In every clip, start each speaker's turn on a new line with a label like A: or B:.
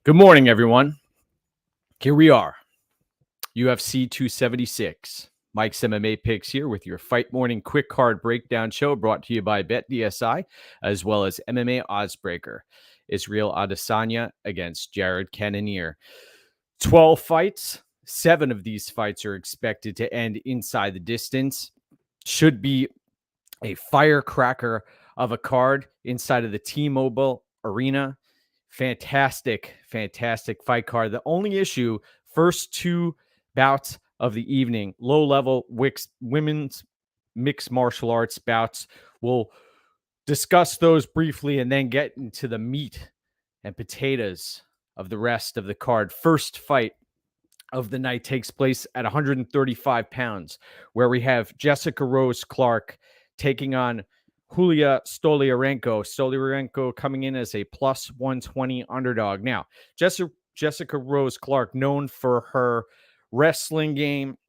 A: Good morning, everyone. Here we are, UFC 276. Mike's MMA Picks here with your Fight Morning Quick Card Breakdown Show brought to you by BetDSI, as well as MMAOddsbreaker. Israel Adesanya against Jared-Cannonier. 12 fights. 7 of these fights are expected to end inside the distance. Should be a firecracker of a card inside of the T-Mobile Arena. Fantastic fight card. The only issue, first 2 bouts of the evening, low-level women's mixed martial arts bouts. We'll discuss those briefly and then get into the meat and potatoes of the rest of the card. First fight of the night takes place at 135 pounds, where we have Jessica Rose Clark taking on Stoliarenko. Stoliarenko coming in as a plus 120 underdog. Now, Jessica Rose Clark, known for her wrestling game,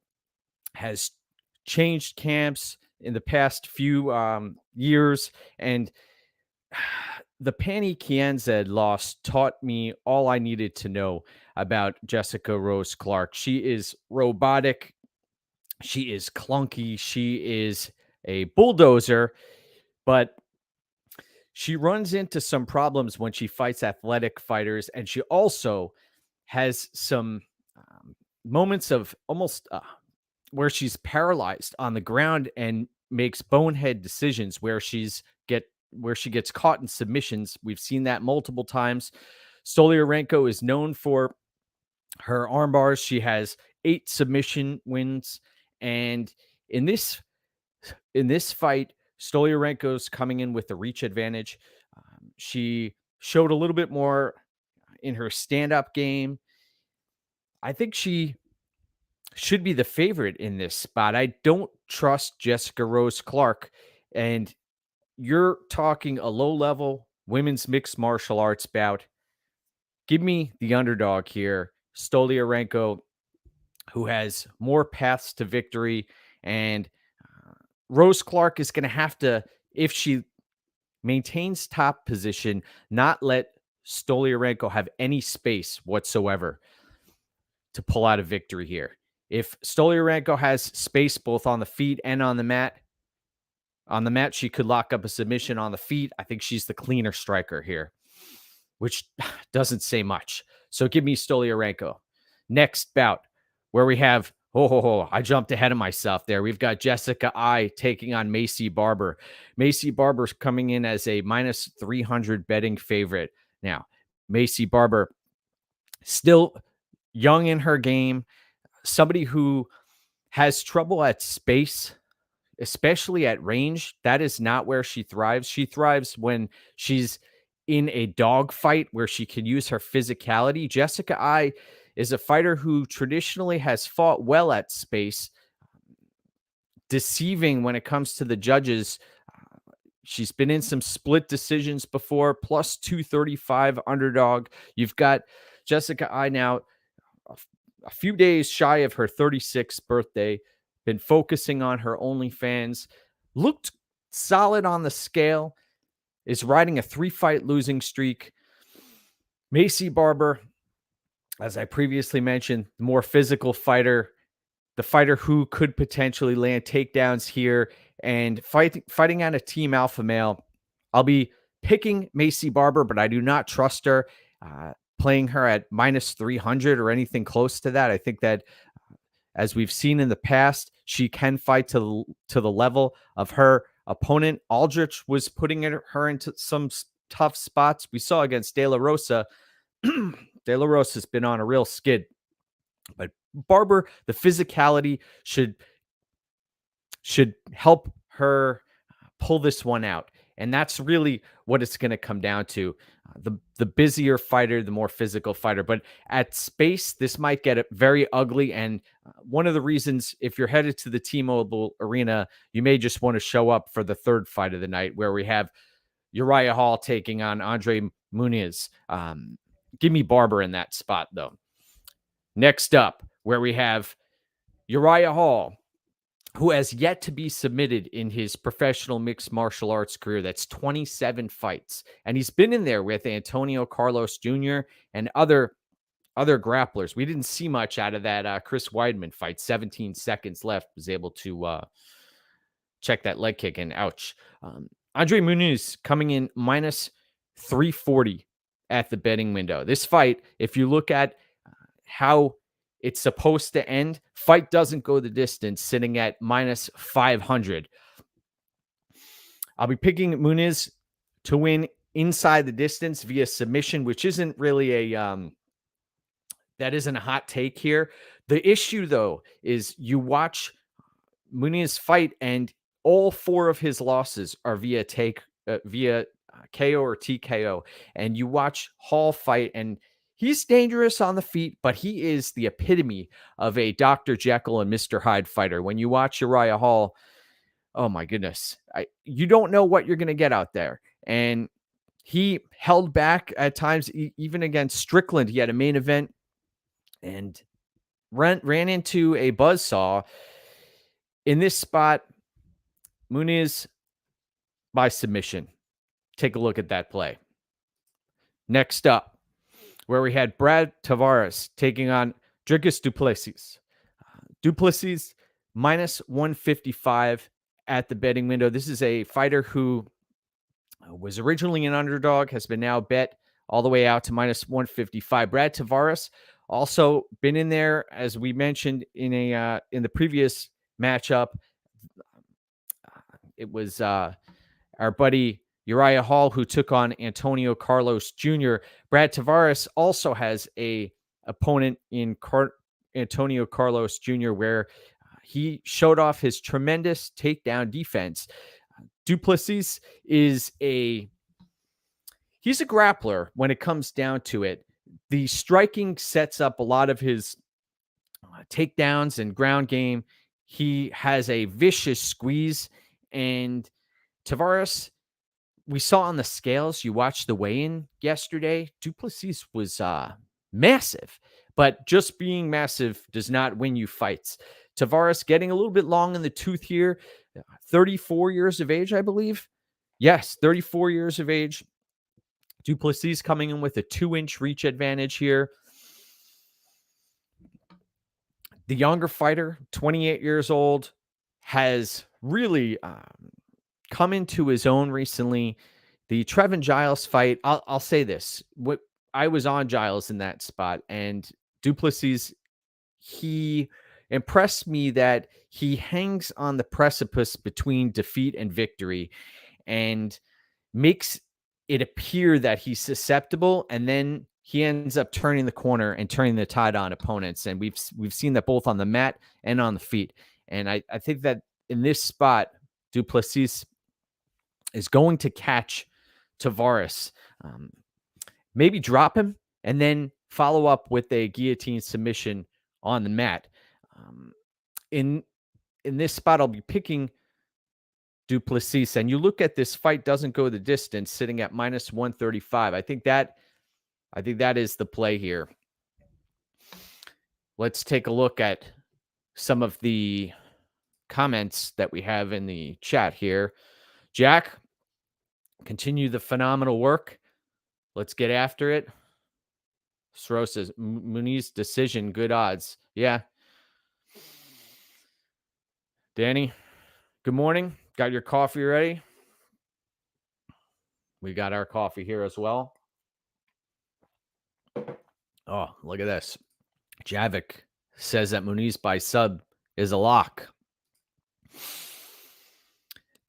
A: has changed camps in the past few years, and the Pannie Kianzad loss taught me all I needed to know about Jessica Rose Clark. She is robotic. She is clunky. She is a bulldozer, but she runs into some problems when she fights athletic fighters, and she also has some moments of almost where she's paralyzed on the ground and makes bonehead decisions where she gets caught in submissions. We've seen that multiple times. Stoliarenko is known for her arm bars. She has 8 submission wins, and in this fight, Stoliarenko's coming in with the reach advantage. She showed a little bit more in her stand-up game. I think she should be the favorite in this spot. I don't trust Jessica Rose Clark, and you're talking a low-level women's mixed martial arts bout. Give me the underdog here, Stoliarenko, who has more paths to victory, and Rose Clark is going to have to, if she maintains top position, not let Stoliarenko have any space whatsoever to pull out a victory here. If Stoliarenko has space both on the feet and on the mat, she could lock up a submission. On the feet, I think she's the cleaner striker here, which doesn't say much. So give me Stoliarenko. Next bout, where we have I jumped ahead of myself there. We've got Jessica Eye taking on Maycee-Barber. Maycee-Barber's coming in as a minus 300 betting favorite. Now, Maycee-Barber, still young in her game, somebody who has trouble at space, especially at range. That is not where she thrives. She thrives when she's in a dogfight where she can use her physicality. Jessica Eye is a fighter who traditionally has fought well at space, deceiving when it comes to the judges. She's been in some split decisions before, plus 235 underdog. You've got Jessica Eye now a few days shy of her 36th birthday, been focusing on her OnlyFans, looked solid on the scale, is riding a 3-fight losing streak. Maycee-Barber, as I previously mentioned, the more physical fighter, the fighter who could potentially land takedowns here and fighting at a team alpha male. I'll be picking Maycee-Barber, but I do not trust her playing her at minus 300 or anything close to that. I think that, as we've seen in the past, she can fight to the level of her opponent. Aldrich was putting her into some tough spots. We saw against De La Rosa. De La Rosa's been on a real skid, but Barber, the physicality should help her pull this one out. And that's really what it's going to come down to. The busier fighter, the more physical fighter. But at space, this might get very ugly. And one of the reasons, if you're headed to the T-Mobile Arena, you may just want to show up for the third fight of the night, where we have Uriah Hall taking on Andre Munhoz. Give me Barber in that spot, though. Next up, where we have Uriah Hall who has yet to be submitted in his professional mixed martial arts career. That's 27 fights. And he's been in there with Antonio Carlos Jr. and other grapplers. We didn't see much out of that Chris Weidman fight. 17 seconds left, was able to check that leg kick, and ouch. Andre Munhoz coming in minus 340 at the betting window. This fight, if you look at how it's supposed to end, fight doesn't go the distance, sitting at minus 500. I'll be picking Munhoz to win inside the distance via submission, which isn't really that isn't a hot take here. The issue, though, is you watch Munhoz fight, and all 4 of his losses are via KO or TKO. And you watch Hall fight, and he's dangerous on the feet, but he is the epitome of a Dr. Jekyll and Mr. Hyde fighter. When you watch Uriah Hall, oh my goodness, you don't know what you're going to get out there. And he held back at times, even against Strickland. He had a main event and ran into a buzzsaw. In this spot, Munhoz by submission. Take a look at that play. Next up, where we had Brad Tavares taking on Tavares-Du Plessis. Du Plessis minus 155 at the betting window. This is a fighter who was originally an underdog, has been now bet all the way out to minus 155. Brad Tavares also been in there, as we mentioned in the previous matchup. It was our buddy Uriah Hall who took on Antonio Carlos Jr. Brad Tavares also has a opponent in Antonio Carlos Jr. where he showed off his tremendous takedown defense. Du Plessis he's a grappler when it comes down to it. The striking sets up a lot of his takedowns and ground game. He has a vicious squeeze, and Tavares, we saw on the scales, you watched the weigh-in yesterday, Du Plessis was massive, but just being massive does not win you fights. Tavares getting a little bit long in the tooth here, 34 years of age, I believe. Yes, 34 years of age. Du Plessis coming in with a 2-inch reach advantage here. The younger fighter, 28 years old, has really come into his own recently. The Trevin Giles fight, I'll say this. I was on Giles in that spot, and Du Plessis, he impressed me that he hangs on the precipice between defeat and victory and makes it appear that he's susceptible, and then he ends up turning the corner and turning the tide on opponents. And we've seen that both on the mat and on the feet. And I think that in this spot, Du Plessis is going to catch Tavares, maybe drop him, and then follow up with a guillotine submission on the mat. In this spot, I'll be picking Du Plessis, and you look at this fight doesn't go the distance, sitting at minus 135. I think that is the play here. Let's take a look at some of the comments that we have in the chat here. Jack, continue the phenomenal work. Let's get after it. Sro says, Muniz decision, good odds. Yeah. Danny, good morning. Got your coffee ready? We got our coffee here as well. Oh, look at this. Javik says that Muniz by sub is a lock.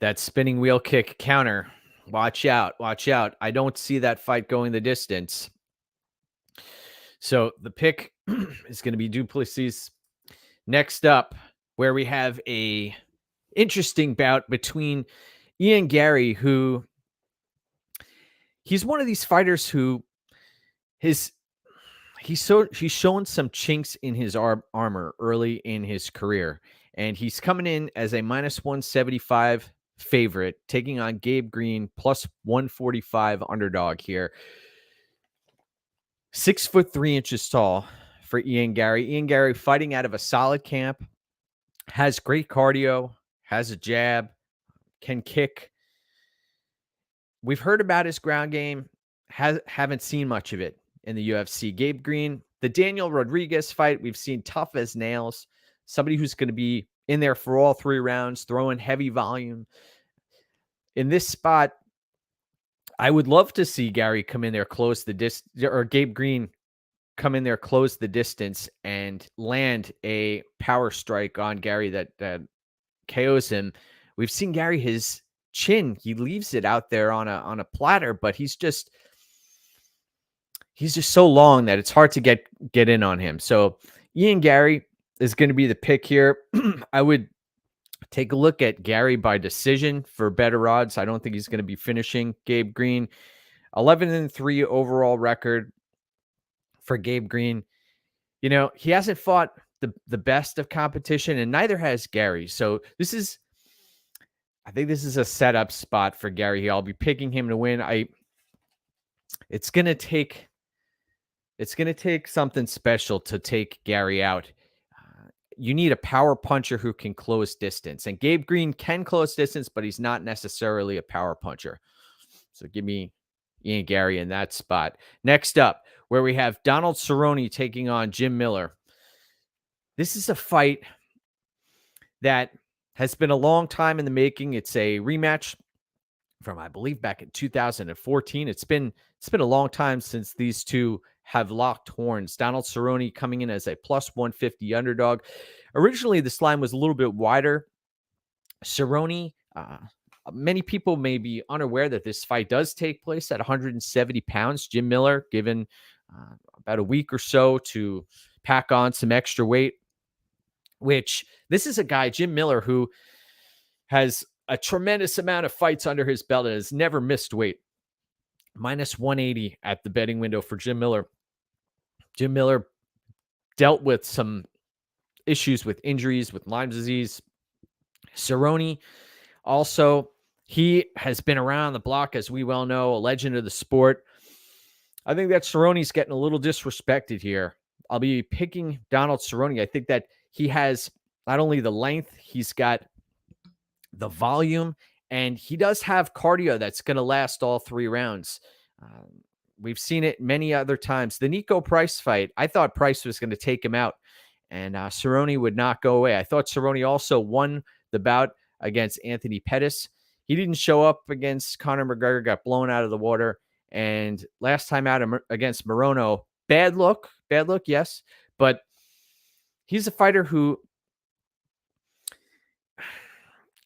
A: That spinning wheel kick counter. Watch out. Watch out. I don't see that fight going the distance. So the pick is going to be Du Plessis. Next up, where we have a interesting bout between Ian Garry, who he's one of these fighters who he's shown some chinks in his armor early in his career, and he's coming in as a minus 175 favorite, taking on Garry-Green plus 145 underdog here. 6'3" tall for Ian Garry. Ian Garry fighting out of a solid camp has great cardio, has a jab, can kick. We've heard about his ground game, haven't seen much of it in the UFC. Gabe Green, the Daniel Rodriguez fight, we've seen tough as nails, somebody who's going to be in there for all 3 rounds, throwing heavy volume. In this spot, I would love to see Gary come in there, close the distance, or Gabe Green come in there, close the distance, and land a power strike on Gary that KOs him. We've seen Gary, his chin, he leaves it out there on a platter, but he's just so long that it's hard to get in on him. So Ian Garry is going to be the pick here. I would take a look at Gary by decision for better odds. I don't think he's going to be finishing Gabe Green. 11-3 overall record for Gabe Green. You know, he hasn't fought the best of competition, and neither has Gary. So I think this is a setup spot for Gary. I'll be picking him to win. It's gonna take something special to take Gary out. You need a power puncher who can close distance, and Gabe Green can close distance, but he's not necessarily a power puncher. So give me Ian Garry in that spot. Next up, where we have Donald Cerrone taking on Jim Miller. This is a fight that has been a long time in the making. It's a rematch from, I believe, back in 2014. It's been a long time since these two have locked horns. Donald Cerrone coming in as a plus 150 underdog. Originally, this line was a little bit wider. Cerrone, many people may be unaware that this fight does take place at 170 pounds. Jim Miller given about a week or so to pack on some extra weight, which this is a guy, Jim Miller, who has a tremendous amount of fights under his belt and has never missed weight. Minus 180 at the betting window for Jim Miller. Jim Miller dealt with some issues with injuries, with Lyme disease. Cerrone also, he has been around the block, as we well know, a legend of the sport. I think that Cerrone's getting a little disrespected here. I'll be picking Donald Cerrone. I think that he has not only the length, he's got the volume, and he does have cardio that's going to last all 3 rounds. We've seen it many other times. The Nico Price fight, I thought Price was going to take him out, and Cerrone would not go away. I thought Cerrone also won the bout against Anthony Pettis. He didn't show up against Conor McGregor, got blown out of the water. And last time out against Morono, bad look, yes. But he's a fighter who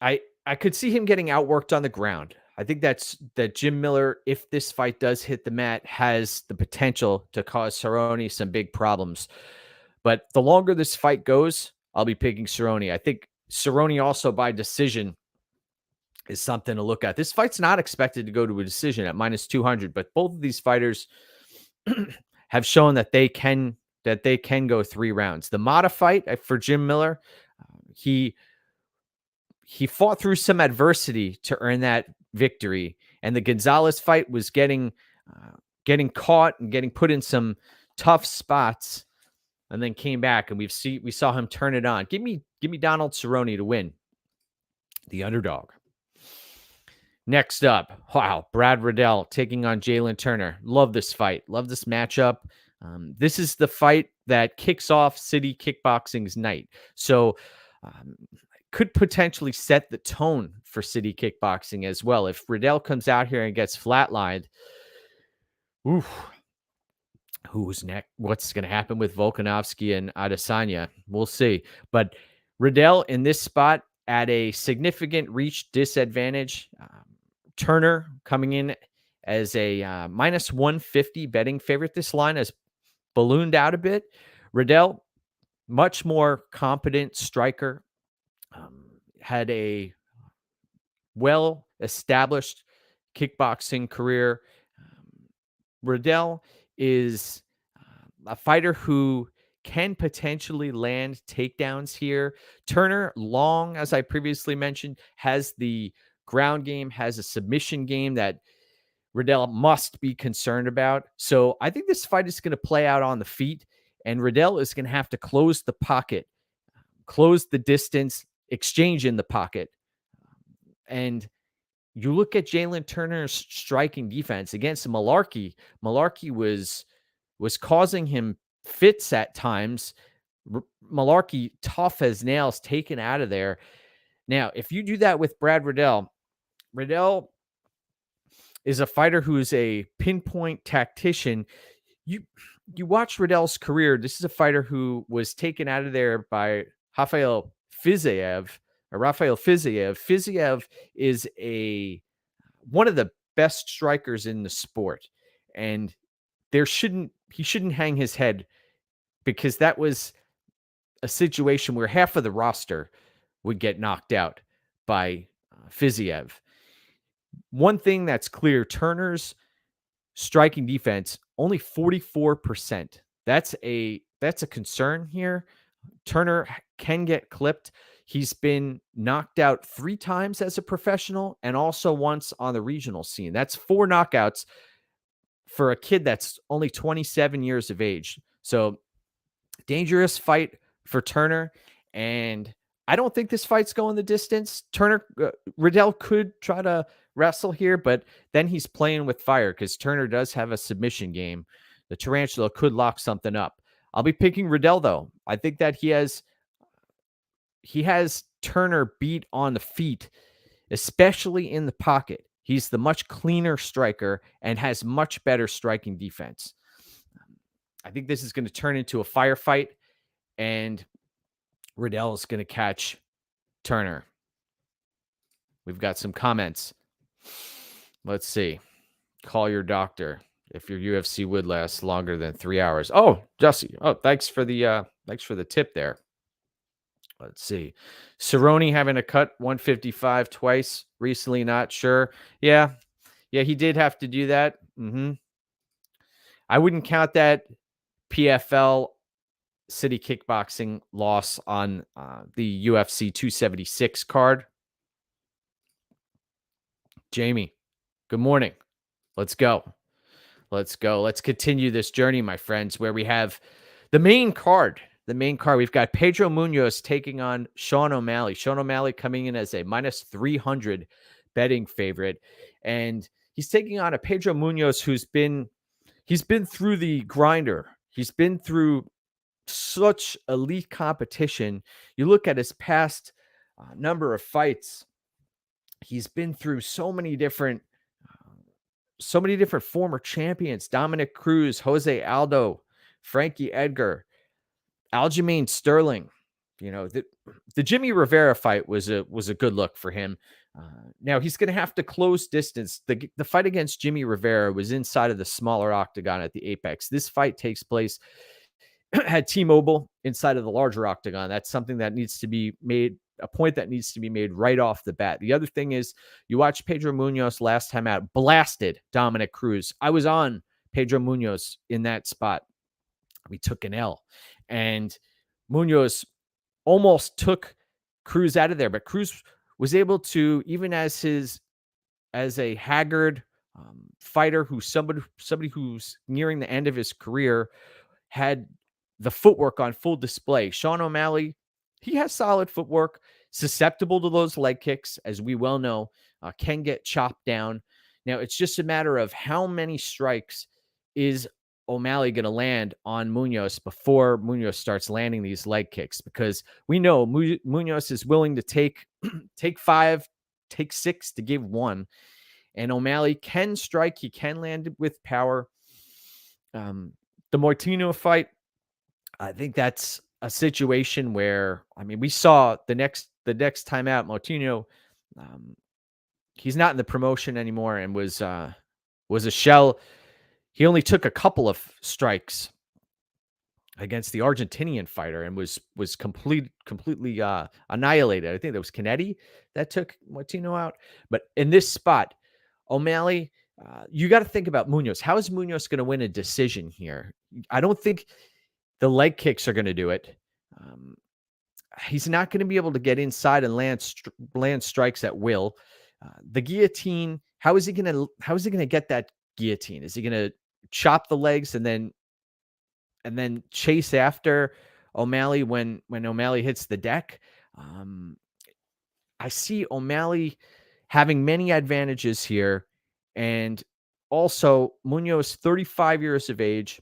A: I could see him getting outworked on the ground. I think that Jim Miller, if this fight does hit the mat, has the potential to cause Cerrone some big problems. But the longer this fight goes, I'll be picking Cerrone. I think Cerrone also by decision is something to look at. This fight's not expected to go to a decision at minus 200, but both of these fighters have shown that they can go 3 rounds. The Mata fight for Jim Miller, he fought through some adversity to earn that victory, and the Gonzalez fight was getting caught and getting put in some tough spots, and then came back, and we saw him turn it on. Give me Donald Cerrone to win, the underdog. Next up, wow, Brad Riddell taking on Riddell-Turner. Love this fight. Love this matchup. This is the fight that kicks off City Kickboxing's night. So could potentially set the tone for City Kickboxing as well. If Riddell comes out here and gets flatlined, who's next? What's going to happen with Volkanovski and Adesanya? We'll see. But Riddell in this spot at a significant reach disadvantage. Turner coming in as a minus 150 betting favorite. This line has ballooned out a bit. Riddell, much more competent striker, had a well-established kickboxing career. Riddell is a fighter who can potentially land takedowns here. Turner, long, as I previously mentioned, has the ground game, has a submission game that Riddell must be concerned about. So I think this fight is going to play out on the feet, and Riddell is going to have to close the pocket close the distance, exchange in the pocket. And you look at Jalen Turner's striking defense against Malarkey. Malarkey was causing him fits at times. Malarkey, tough as nails, taken out of there. Now, if you do that with Brad Riddell, Riddell is a fighter who is a pinpoint tactician. You watch Riddell's career. This is a fighter who was taken out of there by Rafael Fiziev. Fiziev is one of the best strikers in the sport, and he shouldn't hang his head, because that was a situation where half of the roster would get knocked out by Fiziev. One thing that's clear, Turner's striking defense, only 44%. That's a concern here. Turner can get clipped. He's been knocked out 3 times as a professional and also once on the regional scene. That's 4 knockouts for a kid that's only 27 years of age. So dangerous fight for Turner. And I don't think this fight's going the distance. Riddell could try to wrestle here, but then he's playing with fire because Turner does have a submission game. The Tarantula could lock something up. I'll be picking Riddell, though. I think that he has Turner beat on the feet, especially in the pocket. He's the much cleaner striker and has much better striking defense. I think this is going to turn into a firefight, and Riddell is going to catch Turner. We've got some comments. Let's see. Call your doctor if your UFC would last longer than 3 hours. Oh, Jussie. Oh, thanks for the tip there. Let's see. Cerrone having a cut 155 twice recently, not sure. Yeah, he did have to do that. I wouldn't count that PFL City Kickboxing loss on the UFC 276 card. Jamie, good morning. Let's go. Let's continue this journey, my friends, where we have the main card. We've got Pedro Munhoz taking on Sean O'Malley. Sean O'Malley coming in as a minus 300 betting favorite. And he's taking on a Pedro Munhoz who's been through the grinder. He's been through such elite competition. You look at his past number of fights. He's been through so many different former champions: Dominic Cruz, Jose Aldo, Frankie Edgar, Aljamain Sterling. The Jimmy Rivera fight was a good look for him. Now he's going to have to close distance. The fight against Jimmy Rivera was inside of the smaller octagon at the Apex. This fight takes place at T-Mobile inside of the larger octagon. That's something that needs to be made, a point that needs to be made right off the bat. The other thing is, you watch Pedro Munhoz last time out, blasted Dominic Cruz. I was on Pedro Munhoz in that spot. We took an L, and Munhoz almost took Cruz out of there, but Cruz was able to, even as a haggard fighter, somebody who's nearing the end of his career, had the footwork on full display. Sean O'Malley, he has solid footwork, susceptible to those leg kicks, as we well know, can get chopped down. Now, it's just a matter of how many strikes is O'Malley going to land on Munhoz before Munhoz starts landing these leg kicks, because we know Munhoz is willing to take 5, take 6 to give 1. And O'Malley can strike. He can land with power. The Moutinho fight, I think that's a situation where, we saw the next time out, Moutinho, he's not in the promotion anymore and was a shell. He only took a couple of strikes against the Argentinian fighter and was completely annihilated. I think that was Canetti that took Moutinho out. But in this spot, O'Malley, you got to think about Munhoz. How is Munhoz going to win a decision here? I don't think the leg kicks are going to do it. He's not going to be able to get inside and land strikes at will. The guillotine, how is he going to get that guillotine? Is he going to chop the legs and then chase after O'Malley when O'Malley hits the deck. I see O'Malley having many advantages here. And also, Munhoz, 35 years of age.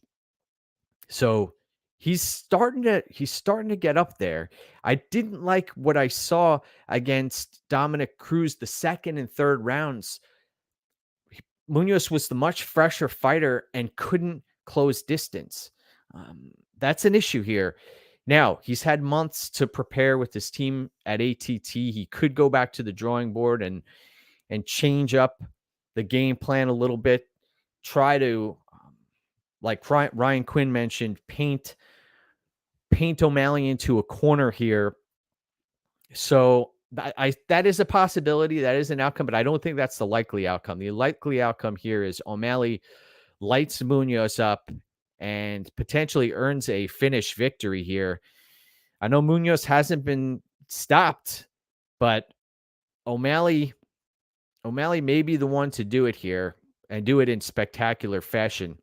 A: So he's starting to get up there. I didn't like what I saw against Dominic Cruz the second and third rounds. Munhoz was the much fresher fighter and couldn't close distance. That's an issue here. Now, he's had months to prepare with his team at ATT. He could go back to the drawing board and change up the game plan a little bit. Try to, like Ryan Quinn mentioned, paint O'Malley into a corner here. So that is a possibility. That is an outcome, but I don't think that's the likely outcome. The likely outcome here is O'Malley lights Munhoz up and potentially earns a finish victory here. I know Munhoz hasn't been stopped, but O'Malley may be the one to do it here and do it in spectacular fashion.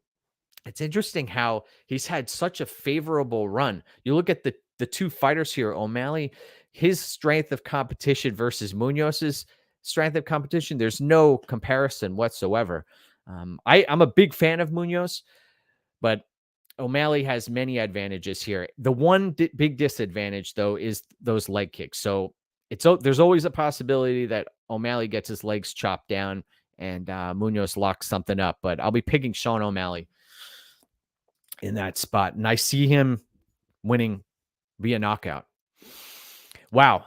A: It's interesting how he's had such a favorable run. You look at the two fighters here, O'Malley, his strength of competition versus Munhoz's strength of competition, there's no comparison whatsoever. I'm a big fan of Munhoz, but O'Malley has many advantages here. The one big disadvantage, though, is those leg kicks. So there's always a possibility that O'Malley gets his legs chopped down and Munhoz locks something up. But I'll be picking Sean O'Malley in that spot. And I see him winning via knockout. Wow.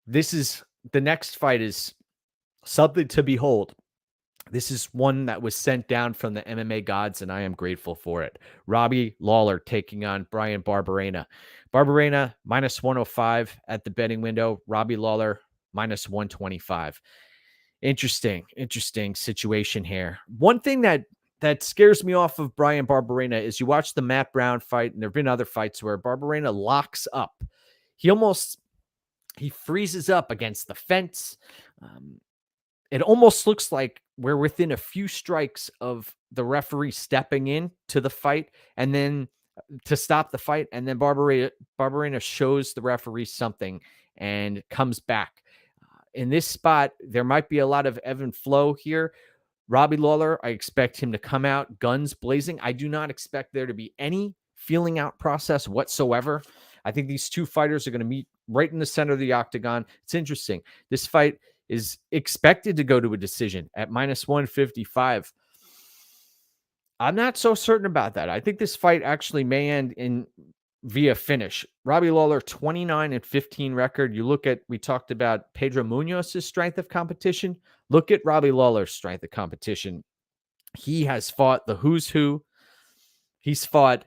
A: The next fight is something to behold. This is one that was sent down from the MMA gods, and I am grateful for it. Robbie Lawler taking on Bryan Barberena. Barberena minus 105 at the betting window. Robbie Lawler minus 125. Interesting situation here. One thing that scares me off of Bryan Barberena is you watch the Matt Brown fight, and there have been other fights where Barberena locks up. He freezes up against the fence. It almost looks like we're within a few strikes of the referee stepping in to the fight and then to stop the fight. And then Barberena shows the referee something and comes back. In this spot, there might be a lot of ebb and flow here. Robbie Lawler, I expect him to come out guns blazing. I do not expect there to be any feeling out process whatsoever. I think these two fighters are going to meet right in the center of the octagon. It's interesting. This fight is expected to go to a decision at minus 155. I'm not so certain about that. I think this fight actually may end in via finish. Robbie Lawler, 29-15 record. We talked about Pedro Munhoz's strength of competition. Look at Robbie Lawler's strength of competition. He has fought the who's who. He's fought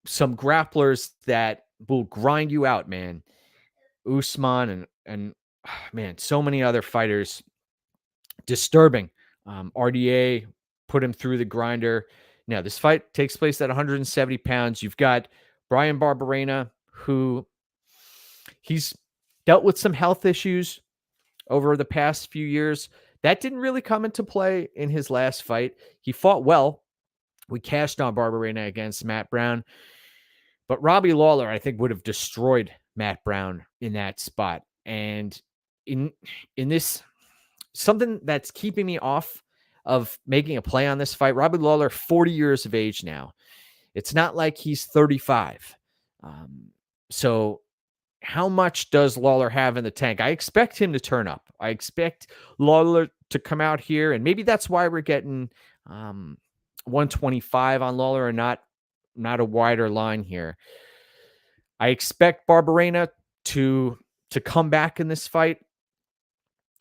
A: some grapplers that will grind you out, man. Usman and man, so many other fighters. Disturbing. RDA put him through the grinder. Now, this fight takes place at 170 pounds. You've got Bryan Barberena, who he's dealt with some health issues over the past few years. That didn't really come into play in his last fight. He fought well. We cashed on Barberena against Matt Brown. But Robbie Lawler, I think, would have destroyed Matt Brown in that spot. And in this, something that's keeping me off of making a play on this fight, Robbie Lawler, 40 years of age now. It's not like he's 35. So how much does Lawler have in the tank? I expect him to turn up. I expect Lawler to come out here, and maybe that's why we're getting 125 on Lawler and not a wider line here. I expect Barberena to come back in this fight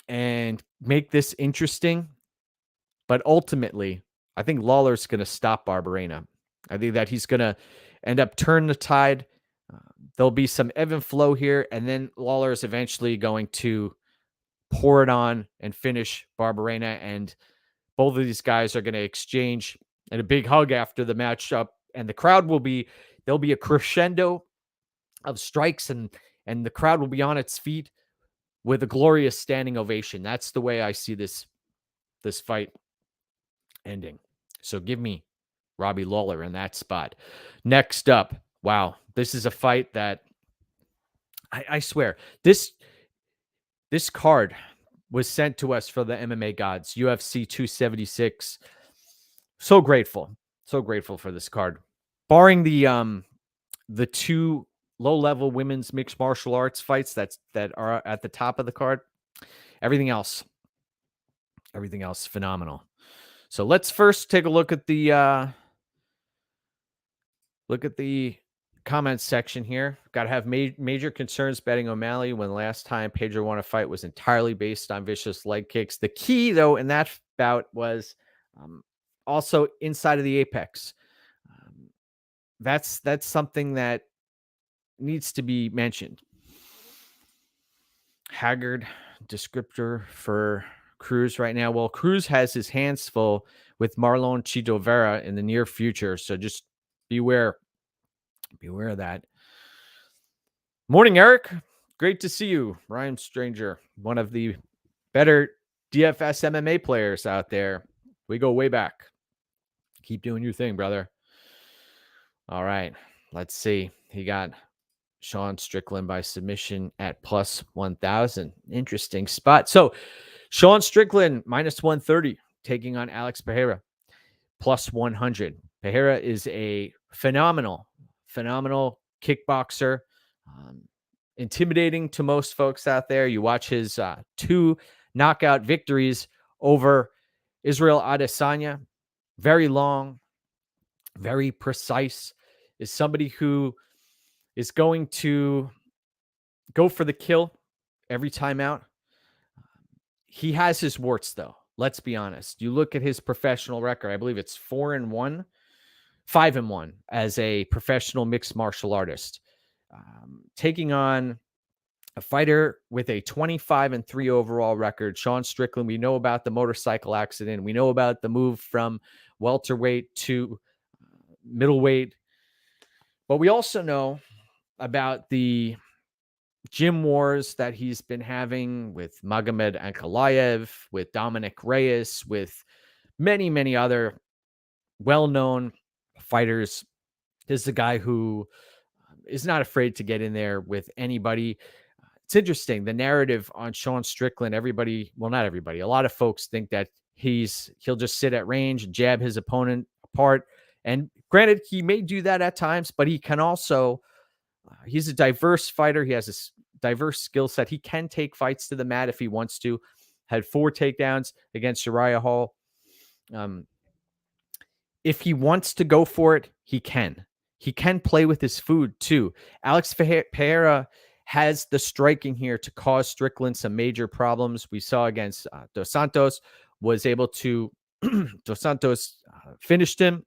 A: and make this interesting. But ultimately, I think Lawler's going to stop Barberena. I think that he's going to end up turn the tide. There'll be some ebb and flow here, and then Lawler is eventually going to pour it on and finish Barberena, and both of these guys are going to exchange and a big hug after the matchup, and the crowd there'll be a crescendo of strikes, and the crowd will be on its feet with a glorious standing ovation. That's the way I see this fight ending. So give me Robbie Lawler in that spot. Next up, Wow. This is a fight that I swear this card was sent to us for the MMA gods, UFC 276. So grateful for this card. Barring the two low-level women's mixed martial arts fights that are at the top of the card, everything else phenomenal. So let's first take a look at the comments section here. Got to have major concerns betting O'Malley when last time Pedro won a fight was entirely based on vicious leg kicks. The key, though, in that bout was also inside of the apex. That's something that needs to be mentioned. Haggard descriptor for Cruz right now. Well, Cruz has his hands full with Marlon Chito Vera in the near future, so just beware of that. Morning, Eric. Great to see you. Ryan Stranger, one of the better DFS MMA players out there. We go way back. Keep doing your thing, brother. All right. Let's see. He got Sean Strickland by submission at plus 1,000. Interesting spot. So Sean Strickland minus 130 taking on Alex Pereira plus 100. Pereira is a phenomenal kickboxer, intimidating to most folks out there. You watch his 2 knockout victories over Israel Adesanya. Very long, very precise. Is somebody who is going to go for the kill every time out. He has his warts, though. Let's be honest. You look at his professional record. I believe it's 4-1, 5-1 as a professional mixed martial artist. Taking on a fighter with a 25-3 overall record, Sean Strickland. We know about the motorcycle accident. We know about the move from welterweight to middleweight. But we also know about the gym wars that he's been having with Magomed Ankalaev, with Dominic Reyes, with many, many other well-known fighters. This is a guy who is not afraid to get in there with anybody. It's interesting. The narrative on Sean Strickland, not everybody, a lot of folks think that he'll just sit at range and jab his opponent apart. And granted, he may do that at times, but he can also, he's a diverse fighter. He has this diverse skill set. He can take fights to the mat if he wants to. Had 4 takedowns against Uriah Hall. If he wants to go for it, he can. He can play with his food too. Alex Pereira has the striking here to cause Strickland some major problems. We saw against Dos Santos, was able to, Dos Santos finished him.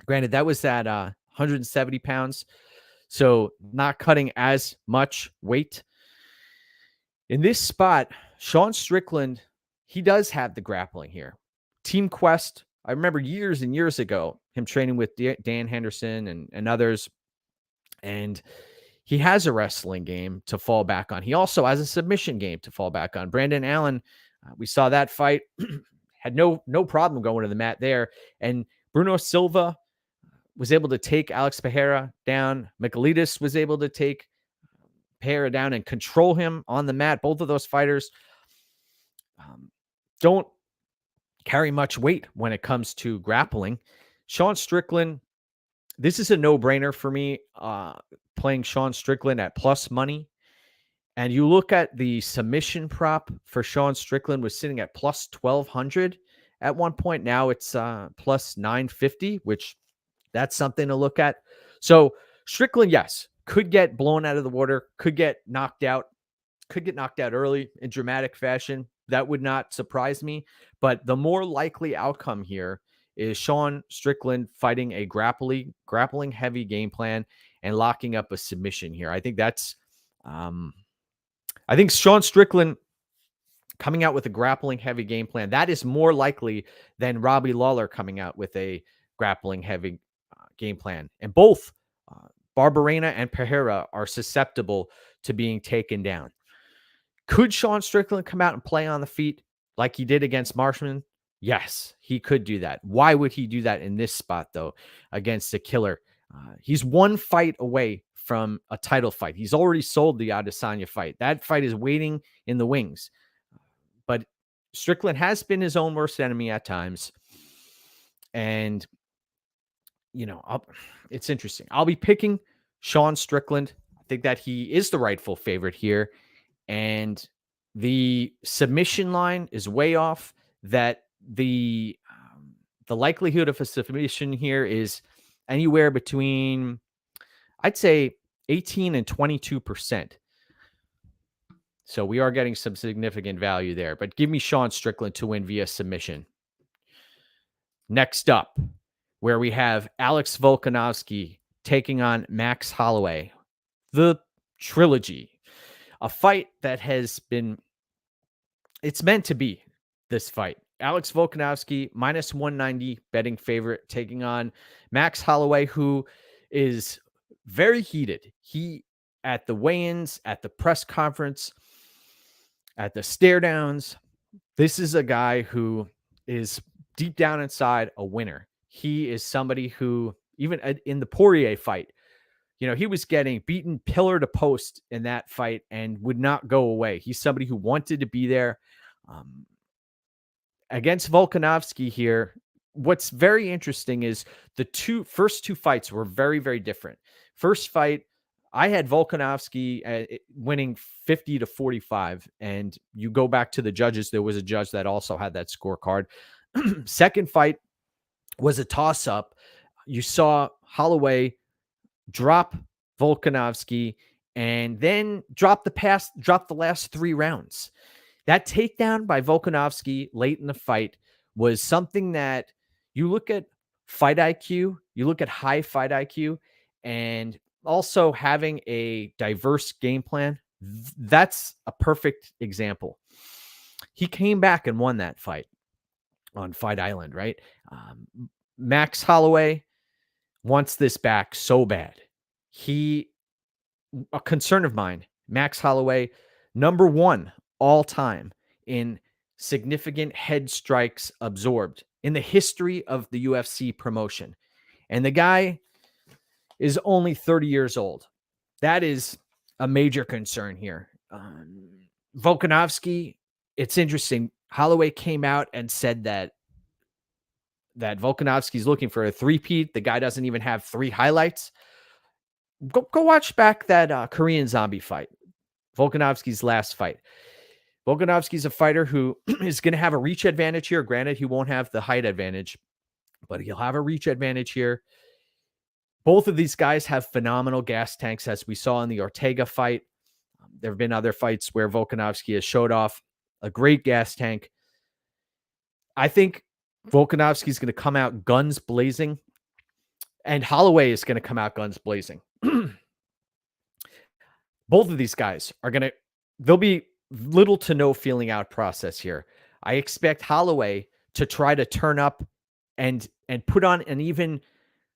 A: Granted, that was at 170 pounds. So not cutting as much weight. In this spot, Sean Strickland, he does have the grappling here. Team Quest, I remember years and years ago, him training with Dan Henderson and others. And he has a wrestling game to fall back on. He also has a submission game to fall back on. Brandon Allen, we saw that fight, had no problem going to the mat there. And Bruno Silva was able to take Alex Pereira down. Michailidis was able to take Pereira down and control him on the mat. Both of those fighters don't carry much weight when it comes to grappling. Sean Strickland, this is a no-brainer for me, playing Sean Strickland at plus money. And you look at the submission prop for Sean Strickland was sitting at plus 1,200 at one point. Now it's plus 950, which that's something to look at. So Strickland, yes, could get blown out of the water, could get knocked out early in dramatic fashion. That would not surprise me. But the more likely outcome here is Sean Strickland fighting a grappling heavy game plan and locking up a submission here. I think that's, I think Sean Strickland coming out with a grappling heavy game plan, that is more likely than Robbie Lawler coming out with a grappling heavy game plan. And both Barberena and Pereira are susceptible to being taken down. Could Sean Strickland come out and play on the feet like he did against Marshman? Yes, he could do that. Why would he do that in this spot, though, against a killer? He's one fight away from a title fight. He's already sold the Adesanya fight. That fight is waiting in the wings. But Strickland has been his own worst enemy at times. And, it's interesting. I'll be picking Sean Strickland. I think that he is the rightful favorite here. And the submission line is way off. That the likelihood of a submission here is anywhere between, I'd say, 18 and 22%. So we are getting some significant value there. But give me Sean Strickland to win via submission. Next up, where we have Alex Volkanovski taking on Max Holloway. The trilogy. A fight that has been, it's meant to be this fight. Alex Volkanovski, minus 190 betting favorite, taking on Max Holloway, who is very heated. He, at the weigh-ins, at the press conference, at the stare downs, this is a guy who is deep down inside a winner. He is somebody who, even in the Poirier fight, he was getting beaten pillar to post in that fight and would not go away. He's somebody who wanted to be there. Against Volkanovski here, what's very interesting is the first two fights were very, very different. First fight, I had Volkanovski winning 50-45, and you go back to the judges. There was a judge that also had that scorecard. Second fight was a toss-up. You saw Holloway drop Volkanovski and then drop the last 3 rounds. That takedown by Volkanovski late in the fight was something that you look at fight IQ, you look at high fight IQ, and also having a diverse game plan. That's a perfect example. He came back and won that fight on Fight Island, right? Max Holloway wants this back so bad. A concern of mine, Max Holloway, number 1 all time in significant head strikes absorbed in the history of the UFC promotion. And the guy is only 30 years old. That is a major concern here. Volkanovski, it's interesting. Holloway came out and said that Volkanovski's looking for a three-peat. The guy doesn't even have 3 highlights. Go watch back that Korean Zombie fight, Volkanovski's last fight. Volkanovski's a fighter who is going to have a reach advantage here. Granted, he won't have the height advantage, but he'll have a reach advantage here. Both of these guys have phenomenal gas tanks, as we saw in the Ortega fight. There have been other fights where Volkanovski has showed off a great gas tank. I think Volkanovski is going to come out guns blazing, and Holloway is going to come out guns blazing. Both of these guys there'll be little to no feeling out process here. I expect Holloway to try to turn up and put on an even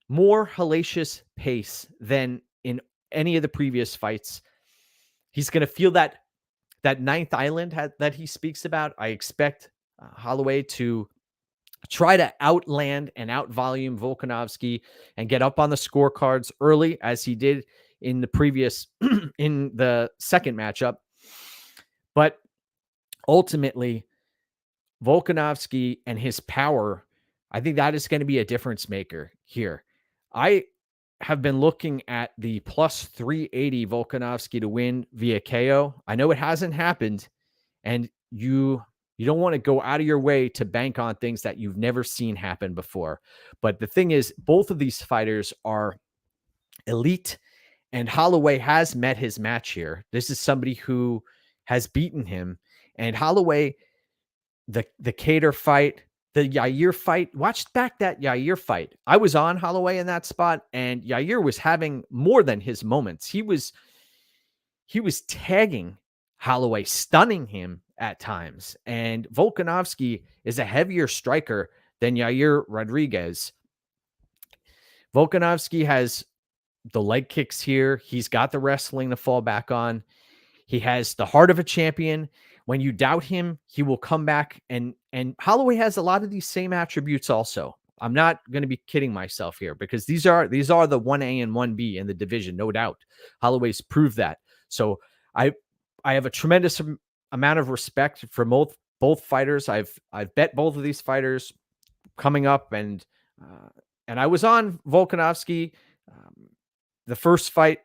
A: more hellacious pace than in any of the previous fights. He's going to feel that ninth island that he speaks about. I expect Holloway to try to outland and outvolume Volkanovski and get up on the scorecards early, as he did in the previous, in the second matchup. But ultimately, Volkanovski and his power, I think that is going to be a difference maker here. I have been looking at the plus 380 Volkanovski to win via KO. I know it hasn't happened, and you don't want to go out of your way to bank on things that you've never seen happen before. But the thing is, both of these fighters are elite, and Holloway has met his match here. This is somebody who has beaten him. And Holloway, the Kattar fight, the Yair fight, watch back that Yair fight. I was on Holloway in that spot, and Yair was having more than his moments. He was tagging Holloway, stunning him at times. And Volkanovski is a heavier striker than Yair Rodriguez. Volkanovski has the leg kicks here. He's got the wrestling to fall back on. He has the heart of a champion. When you doubt him, he will come back. And Holloway has a lot of these same attributes also. I'm not going to be kidding myself here, because these are the 1A and 1B in the division, no doubt. Holloway's proved that. So I have a tremendous amount of respect for both fighters. I've bet both of these fighters coming up, and I was on Volkanovski the first fight,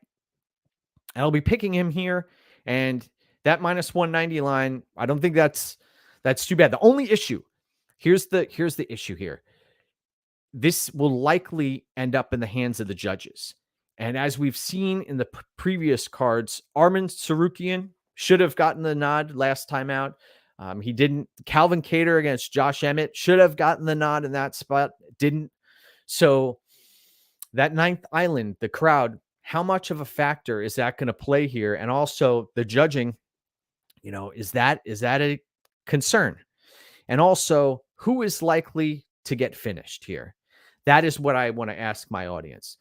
A: and I'll be picking him here. And that minus 190 line, I don't think that's too bad. The only issue, here's the issue here. This will likely end up in the hands of the judges. And as we've seen in the previous cards, Arman Tsarukyan should have gotten the nod last time out. He didn't. Calvin Kattar against Josh Emmett should have gotten the nod in that spot. Didn't. So that ninth island, the crowd, how much of a factor is that going to play here? And also the judging, is that a concern? And also, who is likely to get finished here? That is what I want to ask my audience.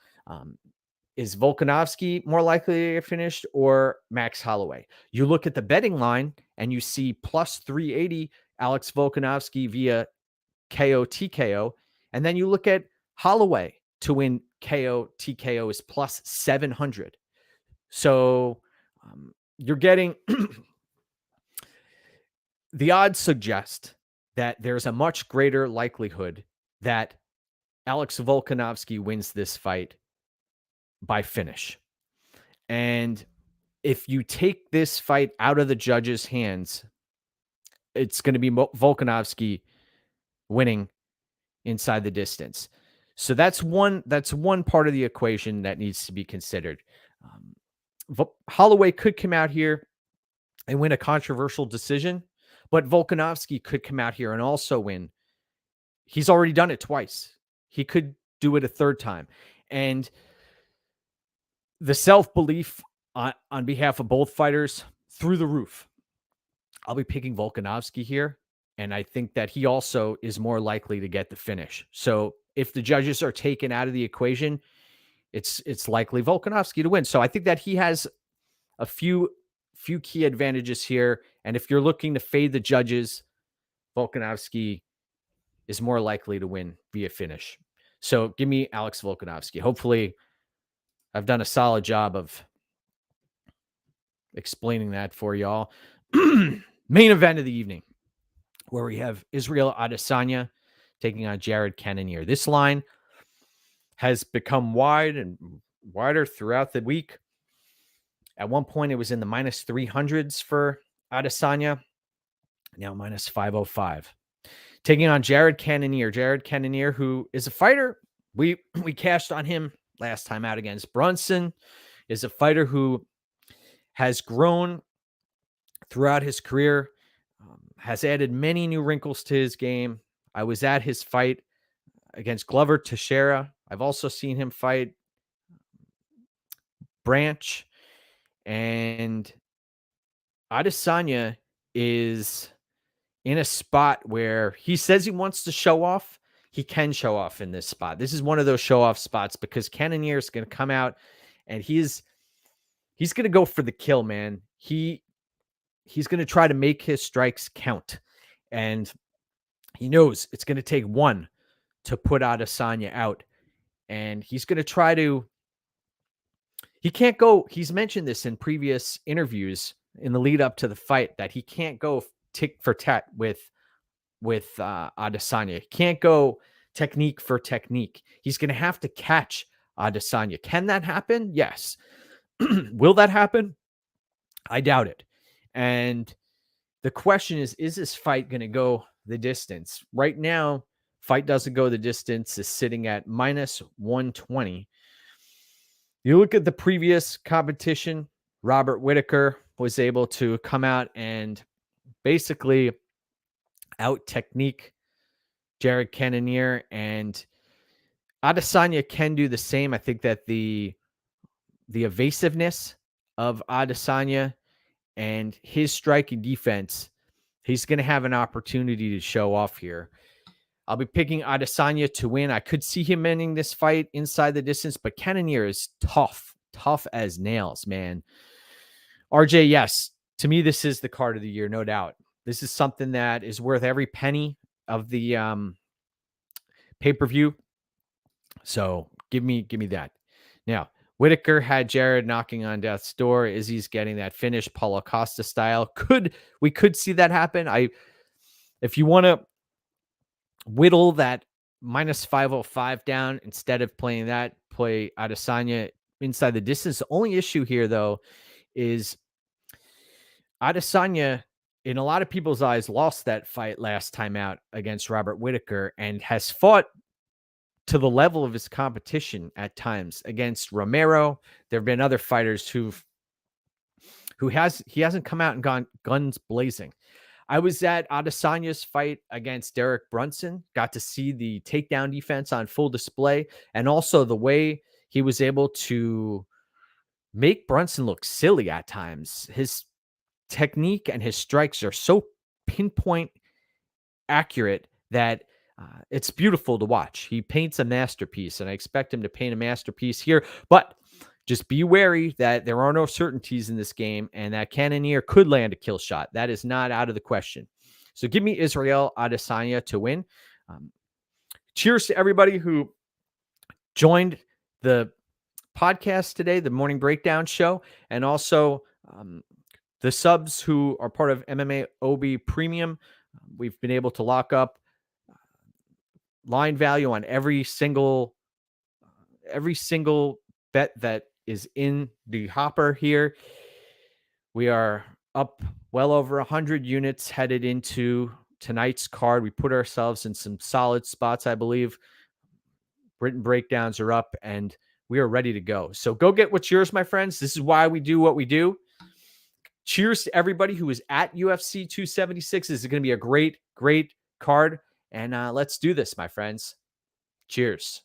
A: Is Volkanovski more likely to get finished, or Max Holloway? You look at the betting line and you see plus 380 Alex Volkanovski via KO TKO. And then you look at Holloway to win KO TKO is plus 700. So you're getting the odds suggest that there's a much greater likelihood that Alex Volkanovski wins this fight by finish. And if you take this fight out of the judges' hands, it's going to be Volkanovski winning inside the distance. So that's one part of the equation that needs to be considered. Holloway could come out here and win a controversial decision, but Volkanovski could come out here and also win. He's already done it twice. He could do it a third time. And the self-belief on behalf of both fighters, through the roof. I'll be picking Volkanovski here, and I think that he also is more likely to get the finish. So if the judges are taken out of the equation, it's likely Volkanovski to win. So I think that he has a few key advantages here. And if you're looking to fade the judges, Volkanovski is more likely to win via finish. So give me Alex Volkanovski. Hopefully I've done a solid job of explaining that for y'all. Main event of the evening, where we have Israel Adesanya taking on Garry-Cannonier. This line has become wide and wider throughout the week. At one point, it was in the minus 300s for Adesanya. Now minus 505. Taking on Garry-Cannonier. Garry-Cannonier, who is a fighter. We cashed on him last time out against Brunson, is a fighter who has grown throughout his career, has added many new wrinkles to his game. I was at his fight against Glover Teixeira. I've also seen him fight Branch. And Adesanya is in a spot where he says he wants to show off. He can show off in this spot. This is one of those show-off spots, because Cannonier is going to come out and he's going to go for the kill, man. He's going to try to make his strikes count. And he knows it's going to take one to put Adesanya out. And he's going to try to... He can't go... He's mentioned this in previous interviews in the lead up to the fight, that he can't go tick for tat with Adesanya. He can't go technique for technique. He's going to have to catch Adesanya. Can that happen? Yes. Will that happen? I doubt it. And the question is this fight going to go the distance? Right now, fight doesn't go the distance is sitting at minus 120. You look at the previous competition, Robert Whittaker was able to come out and basically out-technique Garry-Cannonier, and Adesanya can do the same. I think that the evasiveness of Adesanya and his striking defense, he's going to have an opportunity to show off here. I'll be picking Adesanya to win. I could see him ending this fight inside the distance, but Cannonier is tough as nails, man. RJ, yes, to me, this is the card of the year, no doubt. This is something that is worth every penny of the pay-per-view. So give me that. Now, Whitaker had Jared knocking on death's door. Izzy's getting that finish, Paulo Costa style. We could see that happen. If you want to whittle that minus 505 down instead of playing that, play Adesanya inside the distance. The only issue here, though, is Adesanya, in a lot of people's eyes, lost that fight last time out against Robert Whitaker and has fought to the level of his competition at times against Romero. There have been other fighters he hasn't come out and gone guns blazing. I was at Adesanya's fight against Derek Brunson, got to see the takedown defense on full display, and also the way he was able to make Brunson look silly at times. His technique and his strikes are so pinpoint accurate that it's beautiful to watch. He paints a masterpiece, and I expect him to paint a masterpiece here. But just be wary that there are no certainties in this game, and that Cannonier could land a kill shot. That is not out of the question. So give me Israel Adesanya to win. Cheers to everybody who joined the podcast today, the morning breakdown show, and also the subs who are part of MMAOB Premium. We've been able to lock up line value on every single bet that is in the hopper here. We are up well over 100 units headed into tonight's card. We put ourselves in some solid spots, I believe. Written breakdowns are up, and we are ready to go. So go get what's yours, my friends. This is why we do what we do. Cheers to everybody who is at UFC 276. This is going to be a great, great card. And let's do this, my friends. Cheers.